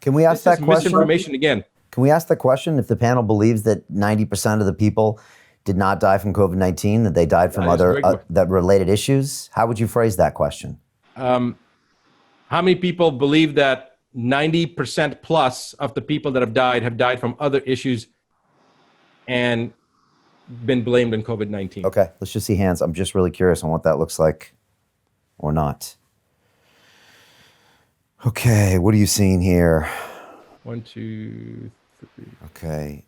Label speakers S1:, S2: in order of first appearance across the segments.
S1: Can we ask
S2: This
S1: that
S2: is
S1: question?
S2: misinformation again.
S1: Can we ask the question if the panel believes that 90% of the people did not die from COVID-19, that they died from other that related issues? How would you phrase that question?
S2: How many people believe that 90% plus of the people that have died from other issues and been blamed on COVID-19?
S1: Okay, let's just see hands. I'm just really curious on what that looks like or not. Okay, what are you seeing here?
S2: 1, 2, 3.
S1: Okay.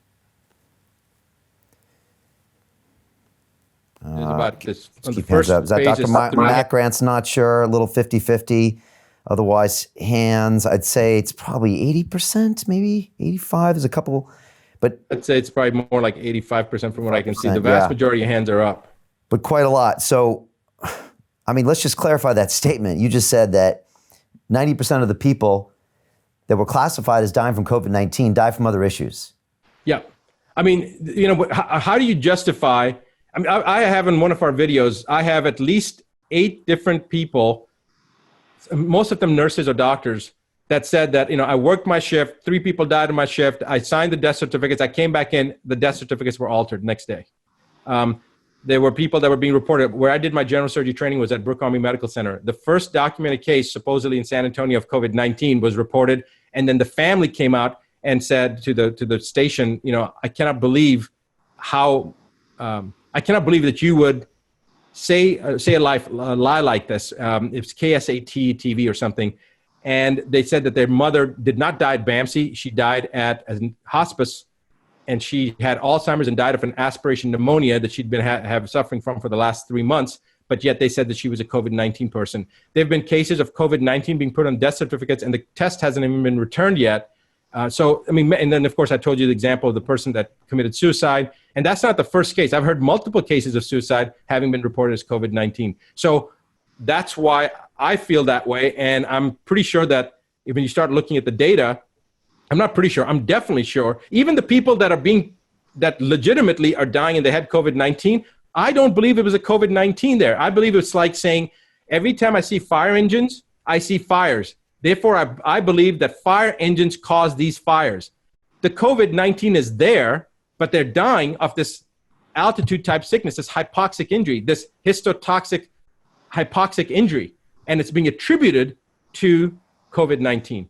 S2: There's about this.
S1: Let's keep hands up. Is that Dr. Matt Grant's not sure, a little 50-50. Otherwise, hands, I'd say it's probably 80%, maybe 85. There's a couple, but
S2: I'd say it's probably more like 85% from what I can see. The vast majority of hands are up.
S1: But quite a lot. So, I mean, let's just clarify that statement. You just said that 90% of the people that were classified as dying from COVID-19 died from other issues.
S2: Yeah. I mean, you know, how do you justify? I mean, I have in one of our videos, I have at least 8 different people, most of them nurses or doctors, that said that, you know, I worked my shift, 3 people died in my shift, I signed the death certificates, I came back in, the death certificates were altered next day. There were people that were being reported. Where I did my general surgery training was at Brooke Army Medical Center. The first documented case, supposedly in San Antonio, of COVID-19 was reported, and then the family came out and said to the station, you know, I cannot believe how, I cannot believe that you would say a lie like this. It's KSAT TV or something. And they said that their mother did not die at BAMC. She died at a hospice, and she had Alzheimer's and died of an aspiration pneumonia that she'd been have suffering from for the last 3 months. But yet they said that she was a COVID-19 person. There have been cases of COVID-19 being put on death certificates, and the test hasn't even been returned yet. So, I mean, and then, of course, I told you the example of the person that committed suicide. And that's not the first case. I've heard multiple cases of suicide having been reported as COVID-19. So that's why I feel that way. And I'm pretty sure that when you start looking at the data, I'm not pretty sure, I'm definitely sure, even the people that that legitimately are dying and they had COVID-19, I don't believe it was a COVID-19 there. I believe it's like saying, every time I see fire engines, I see fires. Therefore, I believe that fire engines cause these fires. The COVID-19 is there, but they're dying of this altitude type sickness, this hypoxic injury, this histotoxic hypoxic injury. And it's being attributed to COVID-19.